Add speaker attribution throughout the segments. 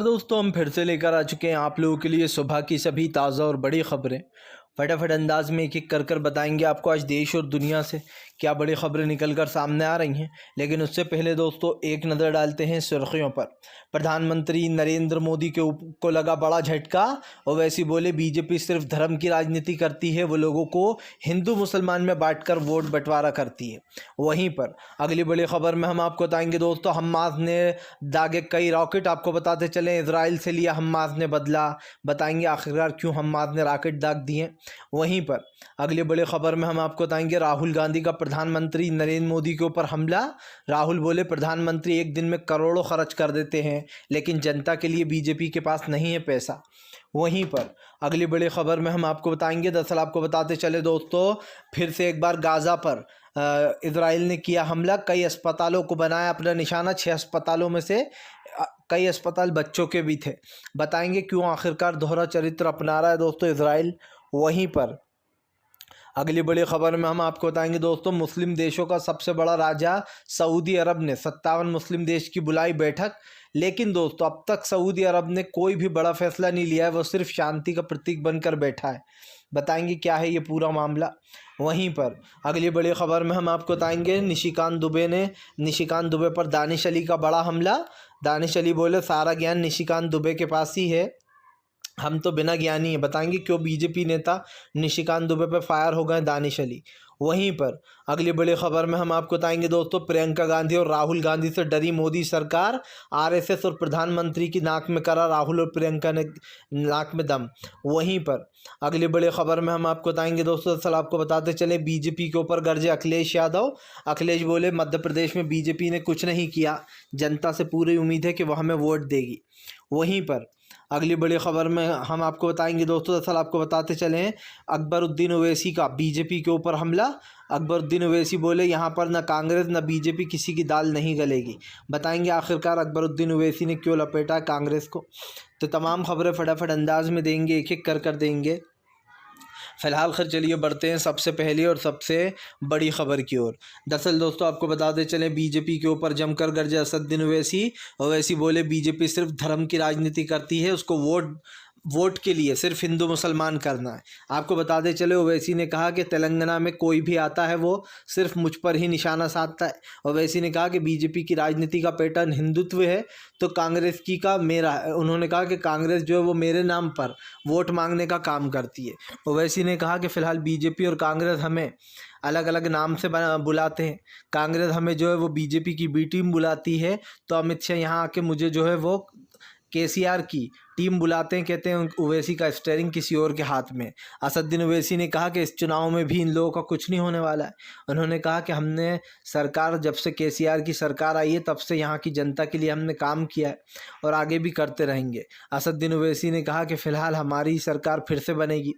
Speaker 1: दोस्तों हम फिर से लेकर आ चुके हैं आप लोगों के लिए सुबह की सभी ताज़ा और बड़ी ख़बरें। फटाफट अंदाज में एक एक कर बताएंगे आपको आज देश और दुनिया से क्या बड़ी ख़बरें निकल कर सामने आ रही हैं। लेकिन उससे पहले दोस्तों एक नज़र डालते हैं सुर्खियों पर। प्रधानमंत्री नरेंद्र मोदी को लगा बड़ा झटका और वैसे बोले बीजेपी सिर्फ धर्म की राजनीति करती है, वो लोगों को हिंदू मुसलमान में बांटकर वोट बंटवारा करती है। वहीं पर अगली बड़ी खबर में हम आपको बताएंगे दोस्तों, हमास ने दागे कई रॉकेट। आपको बताते चलें इजराइल से लिया हमास ने बदला, बताएंगे आखिरकार क्यों हमास ने रॉकेट दाग दिए। वहीं पर अगली बड़ी खबर में हम आपको बताएंगे राहुल गांधी का प्रधानमंत्री नरेंद्र मोदी के ऊपर हमला। राहुल बोले प्रधानमंत्री एक दिन में करोड़ों खर्च कर देते हैं, लेकिन जनता के लिए बीजेपी के पास नहीं है पैसा। वहीं पर अगली बड़ी खबर में हम आपको बताएंगे, दरअसल आपको बताते चले दोस्तों, फिर से एक बार गाज़ा पर इजराइल ने किया हमला, कई अस्पतालों को बनाया अपना निशाना। 6 अस्पतालों में से कई अस्पताल बच्चों के भी थे। बताएंगे क्यों आखिरकार दोहरा चरित्र अपना रहा है दोस्तों इजराइल। वहीं पर अगली बड़ी खबर में हम आपको बताएंगे दोस्तों, मुस्लिम देशों का सबसे बड़ा राजा सऊदी अरब ने 57 मुस्लिम देश की बुलाई बैठक। लेकिन दोस्तों अब तक सऊदी अरब ने कोई भी बड़ा फैसला नहीं लिया है, वो सिर्फ शांति का प्रतीक बनकर बैठा है। बताएंगे क्या है ये पूरा मामला। वहीं पर अगली बड़ी खबर में हम आपको बताएंगे, निशिकांत दुबे पर दानिश अली का बड़ा हमला। दानिश अली बोले सारा ज्ञान निशिकांत दुबे के पास ही है, हम तो बिना ज्ञानी है। बताएंगे क्यों बीजेपी नेता निशिकांत दुबे पर फायर हो गए दानिश अली। वहीं पर अगली बड़ी खबर में हम आपको बताएंगे दोस्तों, प्रियंका गांधी और राहुल गांधी से डरी मोदी सरकार। आरएसएस और प्रधानमंत्री की नाक में करा राहुल और प्रियंका ने नाक में दम। वहीं पर अगली बड़ी खबर में हम आपको बताएंगे दोस्तों, दरअसल आपको बताते चले बीजेपी के ऊपर गरजे अखिलेश यादव। अखिलेश बोले मध्य प्रदेश में बीजेपी ने कुछ नहीं किया, जनता से पूरी उम्मीद है कि वह हमें वोट देगी। वहीं पर अगली बड़ी खबर में हम आपको बताएंगे दोस्तों, दरअसल आपको बताते चले हैं, अकबरुद्दीन ओवैसी का बीजेपी के ऊपर हमला। अकबरुद्दीन ओवैसी बोले यहाँ पर न कांग्रेस न बीजेपी किसी की दाल नहीं गलेगी। बताएंगे आखिरकार अकबरुद्दीन ओवैसी ने क्यों लपेटा कांग्रेस को। तो तमाम खबरें फटाफट अंदाज में देंगे, एक एक कर देंगे। फिलहाल खैर चलिए बढ़ते हैं सबसे पहली और सबसे बड़ी खबर की ओर। दरअसल दोस्तों आपको बताते चलें, बीजेपी के ऊपर जमकर गरजे असदुद्दीन ओवैसी बोले बीजेपी सिर्फ धर्म की राजनीति करती है, उसको वोट के लिए सिर्फ हिंदू मुसलमान करना है। आपको बताते चले ओवैसी ने कहा कि तेलंगाना में कोई भी आता है वो सिर्फ मुझ पर ही निशाना साधता है। ओवैसी ने कहा कि बीजेपी की राजनीति का पैटर्न हिंदुत्व है तो कांग्रेस की का मेरा है। उन्होंने कहा कि कांग्रेस जो है वो मेरे नाम पर वोट मांगने का काम करती है। ओवैसी ने कहा कि फ़िलहाल बीजेपी और कांग्रेस हमें अलग अलग नाम से बुलाते हैं। कांग्रेस हमें जो है वो बीजेपी की बी टीम बुलाती है, तो अमित शाह यहाँ आके मुझे जो है वो केसीआर की टीम बुलाते हैं। कहते हैं ओवैसी का स्टीयरिंग किसी और के हाथ में। असदुद्दीन ओवैसी ने कहा कि इस चुनाव में भी इन लोगों का कुछ नहीं होने वाला है। उन्होंने कहा कि हमने सरकार जब से केसीआर की सरकार आई है तब से यहाँ की जनता के लिए हमने काम किया है और आगे भी करते रहेंगे। असदुद्दीन ओवैसी ने कहा कि फ़िलहाल हमारी सरकार फिर से बनेगी।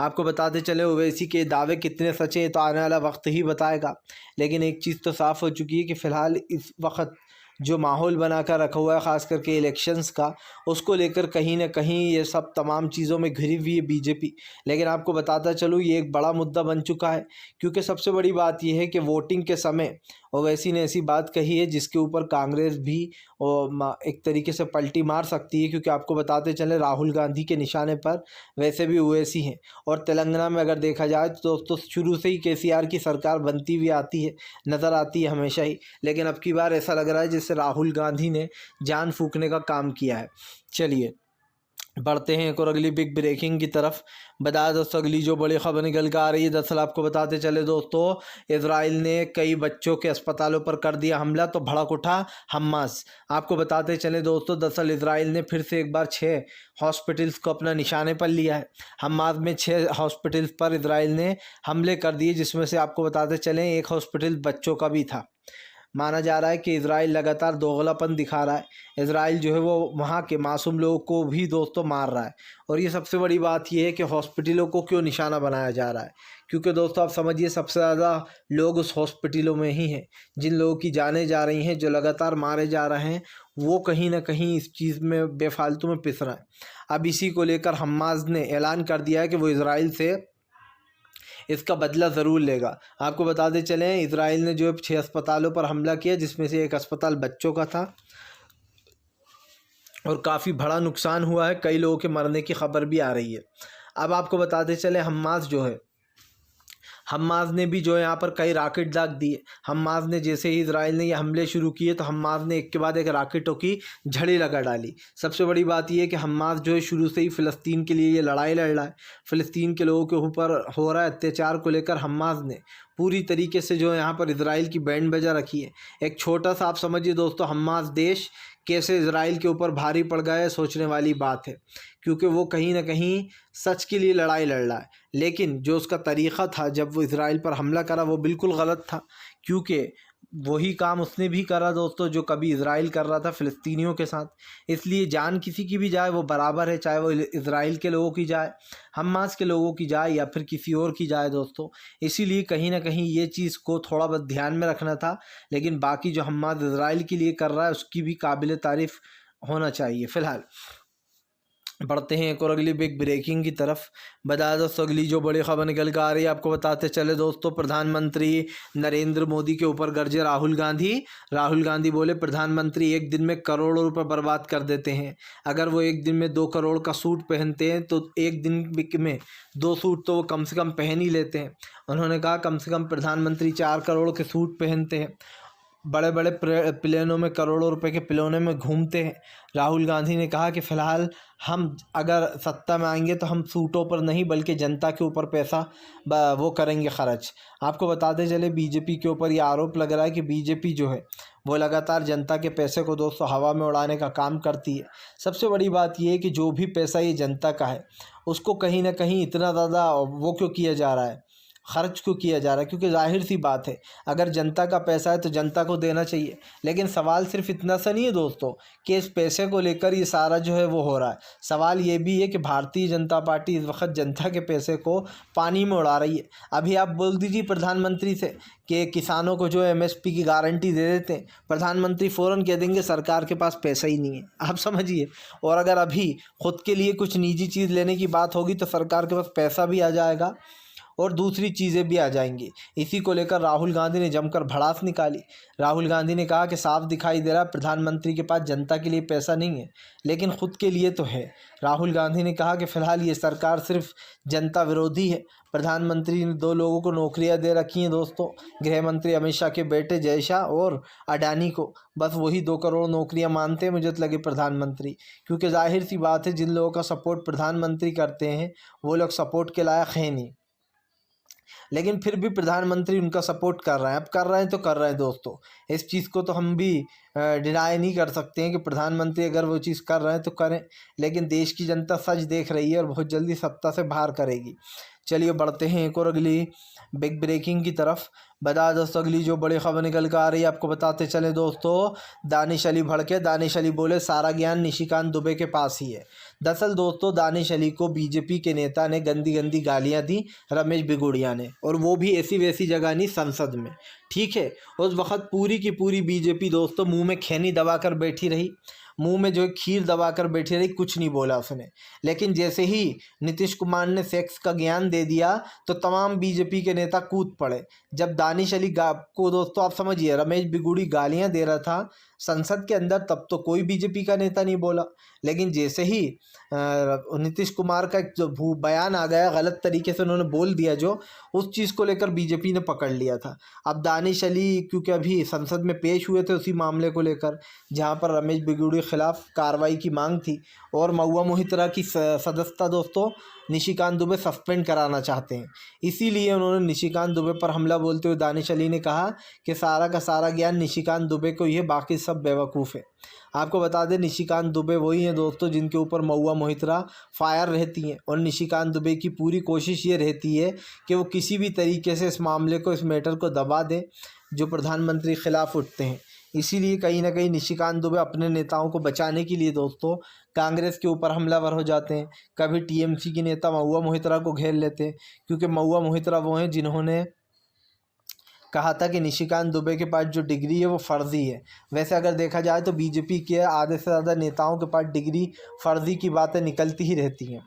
Speaker 1: आपको बताते चले ओवैसी के दावे कितने सच्चे तो आने वाला वक्त ही बताएगा। लेकिन एक चीज़ तो साफ़ हो चुकी है कि फ़िलहाल इस वक्त जो माहौल बना कर रखा हुआ है ख़ास करके इलेक्शंस का, उसको लेकर कहीं ना कहीं ये सब तमाम चीज़ों में घिरी हुई है बीजेपी। लेकिन आपको बताता चलूँ ये एक बड़ा मुद्दा बन चुका है, क्योंकि सबसे बड़ी बात यह है कि वोटिंग के समय ओवैसी ने ऐसी बात कही है जिसके ऊपर कांग्रेस भी एक तरीके से पलटी मार सकती है। क्योंकि आपको बताते चले राहुल गांधी के निशाने पर वैसे भी ओवैसी हैं, और तेलंगाना में अगर देखा जाए तो दोस्तों शुरू से ही केसीआर की सरकार बनती हुई आती है, नज़र आती है हमेशा ही। लेकिन अब की बार ऐसा लग रहा है जैसे राहुल गांधी ने जान फूंकने का काम किया है। चलिए बढ़ते हैं एक और अगली बिग ब्रेकिंग की तरफ। बता दोस्तों अगली जो बड़ी खबर निकल कर आ रही है, दरअसल आपको बताते चले दोस्तों, इजराइल ने कई बच्चों के अस्पतालों पर कर दिया हमला तो भड़क उठा हमास। आपको बताते चले दोस्तों, दरअसल इजराइल ने फिर से एक बार 6 हॉस्पिटल्स को अपना निशाने पर लिया है। हमास में 6 हॉस्पिटल्स पर इजराइल ने हमले कर दिए, जिसमें से आपको बताते चलें एक हॉस्पिटल बच्चों का भी था। माना जा रहा है कि इजराइल लगातार दोगलापन दिखा रहा है। इजराइल जो है वो वहाँ के मासूम लोगों को भी दोस्तों मार रहा है। और ये सबसे बड़ी बात ये है कि हॉस्पिटलों को क्यों निशाना बनाया जा रहा है, क्योंकि दोस्तों आप समझिए सबसे ज़्यादा लोग उस हॉस्पिटलों में ही हैं। जिन लोगों की जानें जा रही हैं, जो लगातार मारे जा रहे हैं, वो कहीं ना कहीं इस चीज़ में बेफालतू में पिस रहा है। अब इसी को लेकर हमास ने ऐलान कर दिया है कि वो इजराइल से इसका बदला ज़रूर लेगा। आपको बताते चलें इजराइल ने जो 6 अस्पतालों पर हमला किया, जिसमें से एक अस्पताल बच्चों का था। और काफ़ी बड़ा नुकसान हुआ है, कई लोगों के मरने की खबर भी आ रही है। अब आपको बताते चले हमास जो है, हमास ने भी जो है यहाँ पर कई रॉकेट दाग दिए। हमास ने जैसे ही इजराइल ने ये हमले शुरू किए तो हमास ने एक के बाद एक रॉकेटों की झड़ी लगा डाली। सबसे बड़ी बात यह है कि हमास जो है शुरू से ही फ़िलिस्तीन के लिए ये लड़ाई लड़ रहा है। फ़िलिस्तीन के लोगों के ऊपर हो रहा है अत्याचार को लेकर हमास ने पूरी तरीके से जो है यहाँ पर इजराइल की बैंड बजा रखी है। एक छोटा सा आप समझिए दोस्तों, हमास देश कैसे इजराइल के ऊपर भारी पड़ गया है, सोचने वाली बात है, क्योंकि वो कहीं ना कहीं सच के लिए लड़ाई लड़ रहा है। लेकिन जो उसका तरीक़ा था जब वो इजराइल पर हमला करा वो बिल्कुल गलत था, क्योंकि वही काम उसने भी करा दोस्तों जो कभी इजराइल कर रहा था फ़िलिस्तीनियों के साथ। इसलिए जान किसी की भी जाए वो बराबर है, चाहे वो इजराइल के लोगों की जाए, हमास के लोगों की जाए या फिर किसी और की जाए दोस्तों। इसीलिए कहीं ना कहीं ये चीज़ को थोड़ा बहुत ध्यान में रखना था। लेकिन बाकी जो हमास इजराइल के लिए कर रहा है उसकी भी काबिल तारीफ़ होना चाहिए। फ़िलहाल बढ़ते हैं एक और अगली बिग ब्रेकिंग की तरफ। बता दोस्तों अगली जो बड़ी खबर निकल कर आ रही है आपको बताते चले दोस्तों, प्रधानमंत्री नरेंद्र मोदी के ऊपर गरजे राहुल गांधी। राहुल गांधी बोले प्रधानमंत्री एक दिन में करोड़ों रुपए बर्बाद कर देते हैं। अगर वो एक दिन में 2 करोड़ का सूट पहनते हैं तो एक दिन में 2 सूट तो वो कम से कम पहन ही लेते हैं। उन्होंने कहा कम से कम प्रधानमंत्री 4 करोड़ के सूट पहनते हैं, बड़े बड़े प्लेनों में करोड़ों रुपए के प्लेनों में घूमते हैं। राहुल गांधी ने कहा कि फ़िलहाल हम अगर सत्ता में आएंगे तो हम सूटों पर नहीं बल्कि जनता के ऊपर पैसा वो करेंगे खर्च। आपको बताते चले बीजेपी के ऊपर ये आरोप लग रहा है कि बीजेपी जो है वो लगातार जनता के पैसे को दोस्तों हवा में उड़ाने का काम करती है। सबसे बड़ी बात यह है कि जो भी पैसा ये जनता का है उसको कहीं ना कहीं इतना ज़्यादा वो क्यों किया जा रहा है, खर्च क्यों किया जा रहा है, क्योंकि जाहिर सी बात है अगर जनता का पैसा है तो जनता को देना चाहिए। लेकिन सवाल सिर्फ इतना सा नहीं है दोस्तों कि इस पैसे को लेकर ये सारा जो है वो हो रहा है। सवाल ये भी है कि भारतीय जनता पार्टी इस वक्त जनता के पैसे को पानी में उड़ा रही है। अभी आप बोल दीजिए प्रधानमंत्री से कि किसानों को जो MSP की गारंटी दे देते हैं, प्रधानमंत्री फ़ौरन कह देंगे सरकार के पास पैसा ही नहीं है। आप समझिए। और अगर अभी ख़ुद के लिए कुछ निजी चीज़ लेने की बात होगी तो सरकार के पास पैसा भी आ जाएगा और दूसरी चीज़ें भी आ जाएंगी। इसी को लेकर राहुल गांधी ने जमकर भड़ास निकाली। राहुल गांधी ने कहा कि साफ दिखाई दे रहा है प्रधानमंत्री के पास जनता के लिए पैसा नहीं है लेकिन ख़ुद के लिए तो है। राहुल गांधी ने कहा कि फ़िलहाल ये सरकार सिर्फ जनता विरोधी है। प्रधानमंत्री ने 2 लोगों को नौकरियां दे रखी हैं दोस्तों, गृह मंत्री अमित शाह के बेटे जय शाह और अडानी को। बस वही 2 करोड़ नौकरियां मानते हैं मुझे तो लगे प्रधानमंत्री, क्योंकि जाहिर सी बात है जिन लोगों का सपोर्ट प्रधानमंत्री करते हैं वो लोग सपोर्ट के लायक हैं नहीं, लेकिन फिर भी प्रधानमंत्री उनका सपोर्ट कर रहे हैं। अब कर रहे हैं तो कर रहे हैं दोस्तों, इस चीज़ को तो हम भी डिनाई नहीं कर सकते हैं कि प्रधानमंत्री अगर वो चीज़ कर रहे हैं तो करें। लेकिन देश की जनता सच देख रही है और बहुत जल्दी सत्ता से बाहर करेगी। चलिए बढ़ते हैं एक और अगली बिग ब्रेकिंग की तरफ। बता दोस्तों अगली जो बड़ी खबर निकल कर आ रही है आपको बताते चले दोस्तों, दानिश अली भड़के। दानिश अली बोले सारा ज्ञान निशिकांत दुबे के पास ही है। दरअसल दोस्तों दानिश अली को बीजेपी के नेता ने गंदी गंदी गालियां दी, रमेश बिगुड़िया ने, और वो भी ऐसी वैसी जगह नहीं, संसद में। ठीक है, उस वक्त पूरी की पूरी बीजेपी दोस्तों मुंह में खैनी दबाकर बैठी रही, मुंह में जो खीर दबाकर बैठी रही, कुछ नहीं बोला उसने। लेकिन जैसे ही नीतीश कुमार ने सेक्स का ज्ञान दे दिया तो तमाम बीजेपी के नेता कूद पड़े। जब दानिश अली को दोस्तों आप समझिए रमेश बिगुड़ी गालियां दे रहा था संसद के अंदर तब तो कोई बीजेपी का नेता नहीं बोला। लेकिन जैसे ही नीतीश कुमार का एक जो बयान आ गया, गलत तरीके से उन्होंने बोल दिया जो, उस चीज़ को लेकर बीजेपी ने पकड़ लिया था। अब दानिश अली क्योंकि अभी संसद में पेश हुए थे उसी मामले को लेकर जहां पर रमेश बिगुड़ी के खिलाफ कार्रवाई की मांग थी और महुआ मोहित्रा की सदस्यता दोस्तों निशिकांत दुबे सस्पेंड कराना चाहते हैं। इसीलिए उन्होंने निशिकांत दुबे पर हमला बोलते हुए दानिश अली ने कहा कि सारा का सारा ज्ञान निशिकांत दुबे को ही है, बाकी सब बेवकूफ़ है। आपको बता दें निशिकांत दुबे वही हैं दोस्तों जिनके ऊपर महुआ मोहित्रा फायर रहती हैं, और निशिकांत दुबे की पूरी कोशिश ये रहती है कि वो किसी भी तरीके से इस मामले को, इस मैटर को दबा दें जो प्रधानमंत्री के खिलाफ उठते हैं। इसीलिए कहीं ना कहीं निशिकांत दुबे अपने नेताओं को बचाने के लिए दोस्तों कांग्रेस के ऊपर हमलावर हो जाते हैं। कभी टीएमसी के नेता महुआ मोहित्रा को घेर लेते हैं, क्योंकि महुआ मोहित्रा वो हैं जिन्होंने कहा था कि निशिकांत दुबे के पास जो डिग्री है वो फर्जी है। वैसे अगर देखा जाए तो बीजेपी के आधे से ज़्यादा नेताओं के पास डिग्री फर्जी की बातें निकलती ही रहती हैं।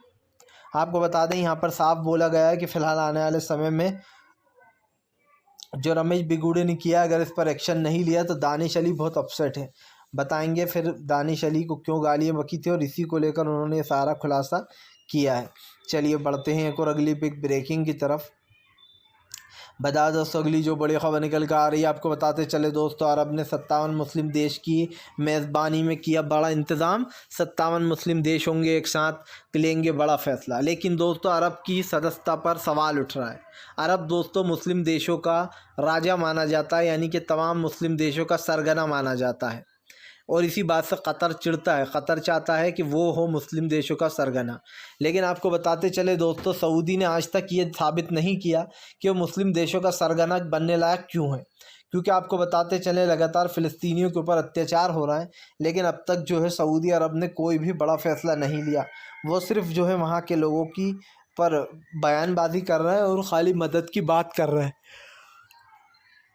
Speaker 1: आपको बता दें यहाँ पर साफ बोला गया है कि फ़िलहाल आने वाले समय में जो रमेश बिगुड़े ने किया अगर इस पर एक्शन नहीं लिया तो दानिश अली बहुत अपसेट है। बताएंगे फिर दानिश अली को क्यों गालियाँ बकी थी और इसी को लेकर उन्होंने सारा खुलासा किया है। चलिए बढ़ते हैं एक और अगली बिग ब्रेकिंग की तरफ। बता दोस्तों अगली जो बड़ी खबर निकल कर आ रही है, आपको बताते चले दोस्तों, अरब ने 57 मुस्लिम देश की मेज़बानी में किया बड़ा इंतज़ाम। 57 मुस्लिम देश होंगे एक साथ, लेंगे बड़ा फ़ैसला। लेकिन दोस्तों अरब की सदस्यता पर सवाल उठ रहा है। अरब दोस्तों मुस्लिम देशों का राजा माना जाता है, यानी कि तमाम मुस्लिम देशों का सरगना माना जाता है, और इसी बात से कतर चिढ़ता है। कतर चाहता है कि वो हो मुस्लिम देशों का सरगना। लेकिन आपको बताते चले दोस्तों, सऊदी ने आज तक ये साबित नहीं किया कि वो मुस्लिम देशों का सरगना बनने लायक क्यों है, क्योंकि आपको बताते चले लगातार फ़िलिस्तीनियों के ऊपर अत्याचार हो रहा है। लेकिन अब तक जो है सऊदी अरब ने कोई भी बड़ा फ़ैसला नहीं लिया। वो सिर्फ जो है वहाँ के लोगों की पर बयानबाजी कर रहा है और ख़ाली मदद की बात कर रहा है।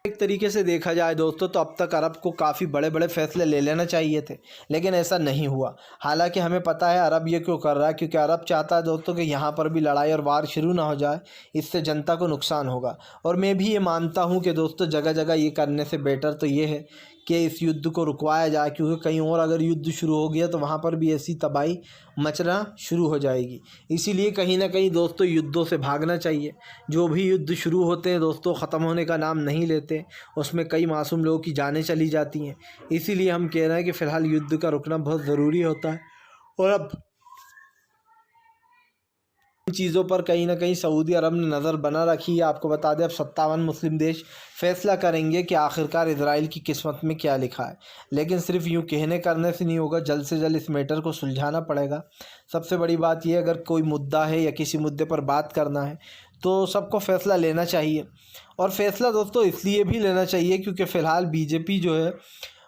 Speaker 1: एक तरीके से देखा जाए दोस्तों तो अब तक अरब को काफ़ी बड़े बड़े फैसले ले लेना चाहिए थे, लेकिन ऐसा नहीं हुआ। हालांकि हमें पता है अरब ये क्यों कर रहा है, क्योंकि अरब चाहता है दोस्तों कि यहाँ पर भी लड़ाई और वार शुरू ना हो जाए, इससे जनता को नुकसान होगा। और मैं भी ये मानता हूँ कि दोस्तों जगह जगह ये करने से बेटर तो ये है कि इस युद्ध को रुकवाया जाए, क्योंकि कहीं और अगर युद्ध शुरू हो गया तो वहाँ पर भी ऐसी तबाही मचना शुरू हो जाएगी। इसीलिए कहीं ना कहीं दोस्तों युद्धों से भागना चाहिए। जो भी युद्ध शुरू होते हैं दोस्तों ख़त्म होने का नाम नहीं लेते, उसमें कई मासूम लोगों की जानें चली जाती हैं। इसीलिए हम कह रहे हैं कि फ़िलहाल युद्ध का रुकना बहुत ज़रूरी होता है। और अब चीज़ों पर कहीं ना कहीं सऊदी अरब ने नज़र बना रखी है। आपको बता दें अब 57 मुस्लिम देश फैसला करेंगे कि आखिरकार इजराइल की किस्मत में क्या लिखा है। लेकिन सिर्फ यूँ कहने करने से नहीं होगा, जल्द से जल्द इस मैटर को सुलझाना पड़ेगा। सबसे बड़ी बात यह, अगर कोई मुद्दा है या किसी मुद्दे पर बात करना है तो सबको फ़ैसला लेना चाहिए। और फैसला दोस्तों इसलिए भी लेना चाहिए क्योंकि फ़िलहाल बीजेपी जो है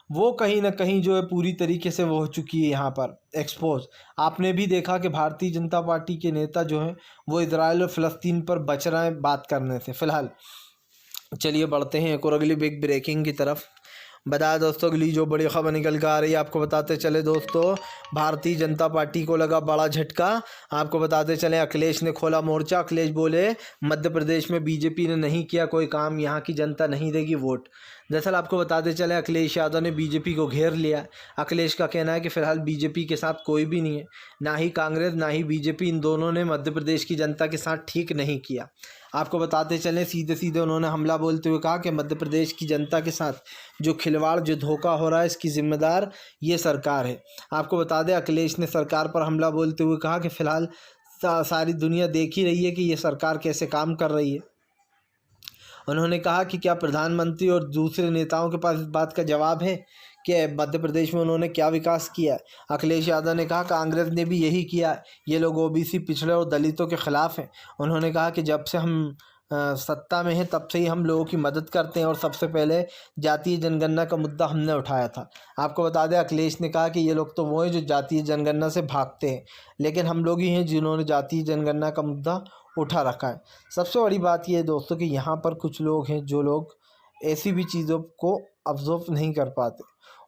Speaker 1: वो कहीं ना कहीं जो है पूरी तरीके से वो हो चुकी है यहाँ पर एक्सपोज। आपने भी देखा कि भारतीय जनता पार्टी के नेता जो हैं वो इजराइल और फ़लस्तीन पर बच रहे हैं बात करने से फ़िलहाल। चलिए बढ़ते हैं एक और अगली बिग ब्रेकिंग की तरफ। बता दोस्तों अगली जो बड़ी खबर निकल कर आ रही है, आपको बताते चले दोस्तों, भारतीय जनता पार्टी को लगा बड़ा झटका। आपको बताते चले अखिलेश ने खोला मोर्चा। अखिलेश बोले मध्य प्रदेश में बीजेपी ने नहीं किया कोई काम, यहाँ की जनता नहीं देगी वोट। दरअसल आपको बताते चले अखिलेश यादव ने बीजेपी को घेर लिया। अखिलेश का कहना है कि फ़िलहाल बीजेपी के साथ कोई भी नहीं है, ना ही कांग्रेस ना ही बीजेपी, इन दोनों ने मध्य प्रदेश की जनता के साथ ठीक नहीं किया। आपको बताते चलें सीधे सीधे उन्होंने हमला बोलते हुए कहा कि मध्य प्रदेश की जनता के साथ जो खिलवाड़ जो धोखा हो रहा है इसकी ज़िम्मेदार ये सरकार है। आपको बता दें अखिलेश ने सरकार पर हमला बोलते हुए कहा कि फ़िलहाल सारी दुनिया देख ही रही है कि ये सरकार कैसे काम कर रही है। उन्होंने कहा कि क्या प्रधानमंत्री और दूसरे नेताओं के पास इस बात का जवाब है कि मध्य प्रदेश में उन्होंने क्या विकास किया। अखिलेश यादव ने कहा कांग्रेस ने भी यही किया, ये लोग ओबीसी पिछड़े और दलितों के ख़िलाफ़ हैं। उन्होंने कहा कि जब से हम सत्ता में हैं तब से ही हम लोगों की मदद करते हैं और सबसे पहले जातीय जनगणना का मुद्दा हमने उठाया था। आपको बता दें अखिलेश ने कहा कि ये लोग तो वो हैं जो जातीय जनगणना से भागते हैं, लेकिन हम लोग ही हैं जिन्होंने जातीय जनगणना का मुद्दा उठा रखा है। सबसे बड़ी बात यह है दोस्तों कि यहाँ पर कुछ लोग हैं जो लोग ऐसी भी चीज़ों को ऑब्जर्व नहीं कर पाते,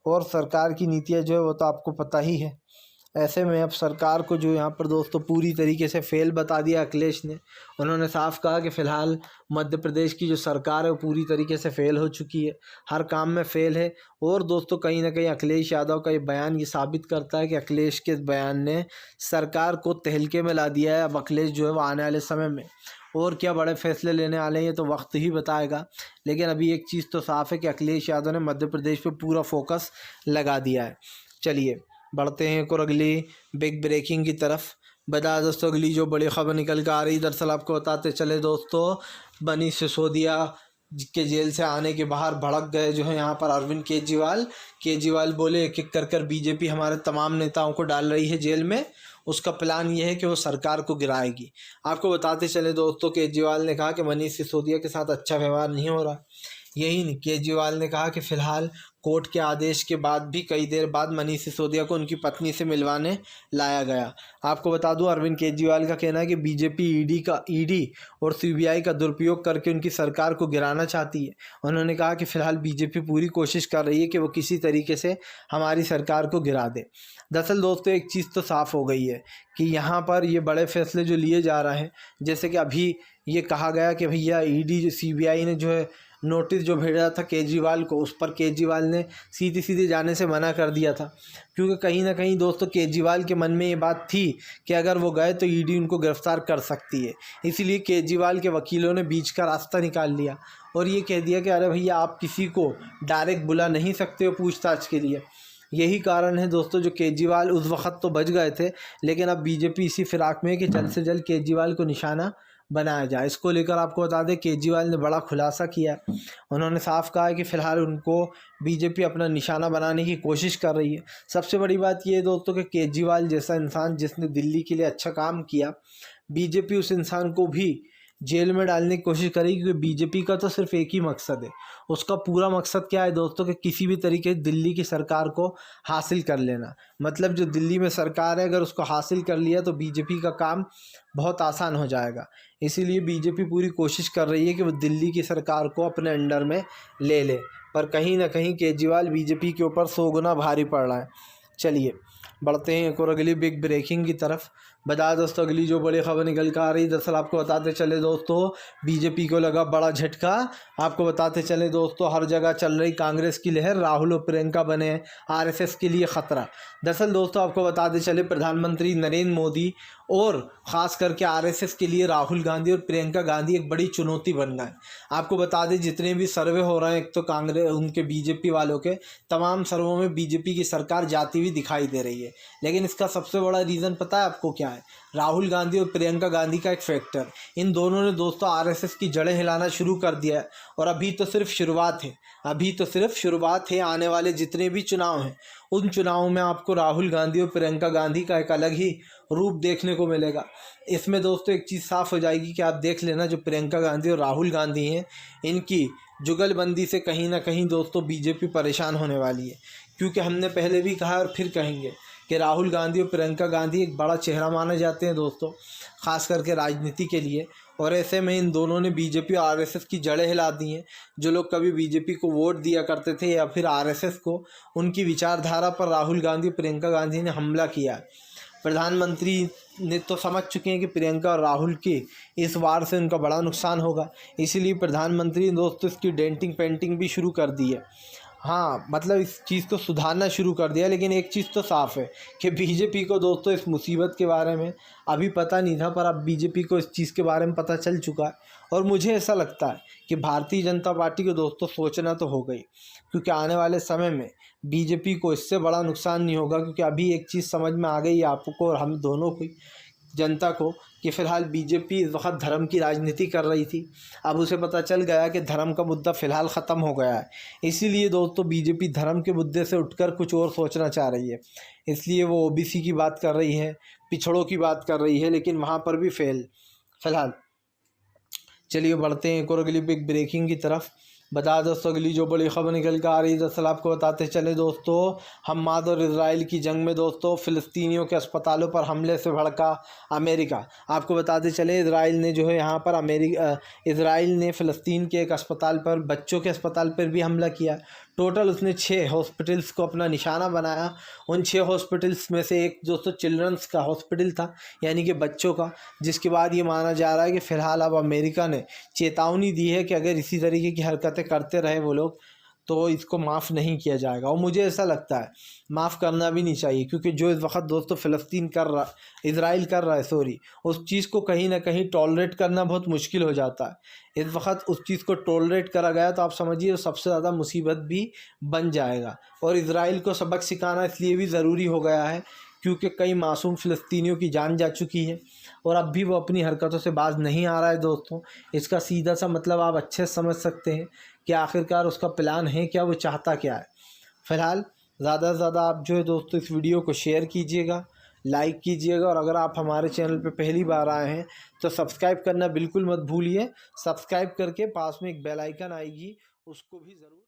Speaker 1: और सरकार की नीतियाँ जो है वो तो आपको पता ही है। ऐसे में अब सरकार को जो यहाँ पर दोस्तों पूरी तरीके से फ़ेल बता दिया अखिलेश ने। उन्होंने साफ कहा कि फ़िलहाल मध्य प्रदेश की जो सरकार है वो पूरी तरीके से फ़ेल हो चुकी है, हर काम में फ़ेल है। और दोस्तों कहीं ना कहीं अखिलेश यादव का ये बयान ये साबित करता है कि अखिलेश के बयान ने सरकार को तहलके में ला दिया है। अब अखिलेश जो है वो आने वाले समय में और क्या बड़े फैसले लेने वाले हैं तो वक्त ही बताएगा। लेकिन अभी एक चीज़ तो साफ़ है कि अखिलेश यादव ने मध्य प्रदेश पर पूरा फोकस लगा दिया है। चलिए बढ़ते हैं एक और अगली बिग ब्रेकिंग की तरफ। बता दोस्तों अगली जो बड़ी खबर निकल कर आ रही, दरअसल आपको बताते चले दोस्तों, मनीष सिसोदिया के जेल से आने के बाहर भड़क गए जो है यहाँ पर अरविंद केजरीवाल बोले एक एक कर बीजेपी हमारे तमाम नेताओं को डाल रही है जेल में, उसका प्लान ये है कि वो सरकार को गिराएगी। आपको बताते चले दोस्तों केजरीवाल ने कहा कि मनीष सिसोदिया के साथ अच्छा व्यवहार नहीं हो रहा। यही नहीं, केजरीवाल ने कहा कि फ़िलहाल कोर्ट के आदेश के बाद भी कई देर बाद मनीष सिसोदिया को उनकी पत्नी से मिलवाने लाया गया। आपको बता दूं अरविंद केजरीवाल का कहना है कि बीजेपी ईडी और सीबीआई का दुरुपयोग करके उनकी सरकार को गिराना चाहती है। उन्होंने कहा कि फ़िलहाल बीजेपी पूरी कोशिश कर रही है कि वो किसी तरीके से हमारी सरकार को गिरा दे। दरअसल दोस्तों एक चीज़ तो साफ़ हो गई है कि यहाँ पर ये बड़े फैसले जो लिए जा रहे हैं, जैसे कि अभी ये कहा गया कि भैया ईडी सीबीआई ने जो है नोटिस जो भेजा था केजरीवाल को, उस पर केजरीवाल ने सीधे सीधे जाने से मना कर दिया था, क्योंकि कहीं ना कहीं दोस्तों केजरीवाल के मन में ये बात थी कि अगर वो गए तो ईडी उनको गिरफ्तार कर सकती है। इसीलिए केजरीवाल के वकीलों ने बीच का रास्ता निकाल लिया और ये कह दिया कि अरे भैया आप किसी को डायरेक्ट बुला नहीं सकते हो पूछताछ के लिए। यही कारण है दोस्तों जो केजरीवाल उस वक्त तो बच गए थे, लेकिन अब बीजेपी इसी फिराक में है कि जल्द से जल्द केजरीवाल को निशाना बनाया जाए। इसको लेकर आपको बता दें केजरीवाल ने बड़ा खुलासा किया। उन्होंने साफ कहा है कि फ़िलहाल उनको बीजेपी अपना निशाना बनाने की कोशिश कर रही है। सबसे बड़ी बात यह है दोस्तों कि केजरीवाल जैसा इंसान जिसने दिल्ली के लिए अच्छा काम किया, बीजेपी उस इंसान को भी जेल में डालने की कोशिश करेगी, क्योंकि बीजेपी का तो सिर्फ एक ही मकसद है। उसका पूरा मकसद क्या है दोस्तों कि किसी भी तरीके से दिल्ली की सरकार को हासिल कर लेना। मतलब जो दिल्ली में सरकार है अगर उसको हासिल कर लिया तो बीजेपी का काम बहुत आसान हो जाएगा। इसीलिए बीजेपी पूरी कोशिश कर रही है कि वो दिल्ली की सरकार को अपने अंडर में ले ले, पर कहीं ना कहीं केजरीवाल बीजेपी के ऊपर 100 गुना भारी पड़ रहा है। चलिए बढ़ते हैं एक और अगली बिग ब्रेकिंग की तरफ। बता दोस्तों अगली जो बड़ी खबर निकल कर आ रही, दरअसल आपको बताते चले दोस्तों बीजेपी को लगा बड़ा झटका। आपको बताते चले दोस्तों हर जगह चल रही कांग्रेस की लहर, राहुल और प्रियंका बने आरएसएस के लिए ख़तरा। दरअसल दोस्तों आपको बताते चले प्रधानमंत्री नरेंद्र मोदी और ख़ास करके आरएसएस के लिए राहुल गांधी और प्रियंका गांधी एक बड़ी चुनौती बन गए। आपको बता दें जितने भी सर्वे हो रहे हैं, एक तो कांग्रेस उनके बीजेपी वालों के तमाम सर्वों में बीजेपी की सरकार जाती हुई दिखाई दे रही है, लेकिन इसका सबसे बड़ा रीज़न पता है आपको क्या है? राहुल गांधी और प्रियंका गांधी का एक फैक्टर। इन दोनों ने दोस्तों आरएसएस की जड़ें हिलाना शुरू कर दिया है और अभी तो सिर्फ शुरुआत है, अभी तो सिर्फ शुरुआत है। आने वाले जितने भी चुनाव हैं उन चुनावों में आपको राहुल गांधी और प्रियंका गांधी का एक अलग ही रूप देखने को मिलेगा। इसमें दोस्तों एक चीज़ साफ हो जाएगी कि आप देख लेना जो प्रियंका गांधी और राहुल गांधी हैं इनकी जुगलबंदी से कहीं ना कहीं दोस्तों बीजेपी परेशान होने वाली है, क्योंकि हमने पहले भी कहा और फिर कहेंगे कि राहुल गांधी और प्रियंका गांधी एक बड़ा चेहरा माने जाते हैं दोस्तों, ख़ास करके राजनीति के लिए। और ऐसे में इन दोनों ने बीजेपी और आरएसएस की जड़ें हिला दी हैं। जो लोग कभी बीजेपी को वोट दिया करते थे या फिर आरएसएस को, उनकी विचारधारा पर राहुल गांधी और प्रियंका गांधी ने हमला किया। प्रधानमंत्री ने तो समझ चुके हैं कि प्रियंका और राहुल के इस वार से उनका बड़ा नुकसान होगा, इसीलिए प्रधानमंत्री ने दोस्तों इसकी डेंटिंग पेंटिंग भी शुरू कर दी है। हाँ मतलब इस चीज़ को सुधारना शुरू कर दिया, लेकिन एक चीज़ तो साफ़ है कि बीजेपी को दोस्तों इस मुसीबत के बारे में अभी पता नहीं था, पर अब बीजेपी को इस चीज़ के बारे में पता चल चुका है। और मुझे ऐसा लगता है कि भारतीय जनता पार्टी को दोस्तों सोचना तो हो गई, क्योंकि आने वाले समय में बीजेपी को इससे बड़ा नुकसान नहीं होगा, क्योंकि अभी एक चीज़ समझ में आ गई आपको और हम दोनों को, जनता को, कि फ़िलहाल बीजेपी इस वक्त धर्म की राजनीति कर रही थी। अब उसे पता चल गया कि धर्म का मुद्दा फ़िलहाल ख़त्म हो गया है, इसीलिए दोस्तों बीजेपी धर्म के मुद्दे से उठकर कुछ और सोचना चाह रही है। इसलिए वो ओबीसी की बात कर रही है, पिछड़ों की बात कर रही है, लेकिन वहाँ पर भी फेल फ़िलहाल। चलिए बढ़ते हैं एक और अगली बिग ब्रेकिंग की तरफ। बता दोस्तों अगली जो बड़ी खबर निकल कर आ रही है, दरअसल आपको बताते चले दोस्तों हमाद और इजराइल की जंग में दोस्तों फ़िलिस्तीनियों के अस्पतालों पर हमले से भड़का अमेरिका। आपको बताते चले इजराइल ने जो है यहाँ पर इजराइल ने फ़िलिस्तीन के एक अस्पताल पर, बच्चों के अस्पताल पर भी हमला किया। टोटल उसने 6 हॉस्पिटल्स को अपना निशाना बनाया। उन 6 हॉस्पिटल्स में से एक दोस्तों चिल्ड्रंस का हॉस्पिटल था, यानी कि बच्चों का, जिसके बाद ये माना जा रहा है कि फ़िलहाल अब अमेरिका ने चेतावनी दी है कि अगर इसी तरीके की हरकतें करते रहे वो लोग तो इसको माफ़ नहीं किया जाएगा। और मुझे ऐसा लगता है माफ़ करना भी नहीं चाहिए, क्योंकि जो इस वक्त दोस्तों फ़िलिस्तीन कर रहा, इजराइल कर रहा है सॉरी, उस चीज़ को कहीं ना कहीं टॉलरेट करना बहुत मुश्किल हो जाता है। इस वक्त उस चीज़ को टॉलरेट करा गया तो आप समझिए सबसे ज़्यादा मुसीबत भी बन जाएगा। और इजराइल को सबक सिखाना इसलिए भी ज़रूरी हो गया है क्योंकि कई मासूम फ़िलिस्तीनियों की जान जा चुकी है और अब भी वो अपनी हरकतों से बाज नहीं आ रहा है दोस्तों। इसका सीधा सा मतलब आप अच्छे से समझ सकते हैं कि आखिरकार उसका प्लान है क्या, वो चाहता क्या है। फ़िलहाल ज़्यादा से ज़्यादा आप जो है दोस्तों इस वीडियो को शेयर कीजिएगा, लाइक कीजिएगा, और अगर आप हमारे चैनल पर पहली बार आए हैं तो सब्सक्राइब करना बिल्कुल मत भूलिए। सब्सक्राइब करके पास में एक बेल आइकन आएगी, उसको भी ज़रूर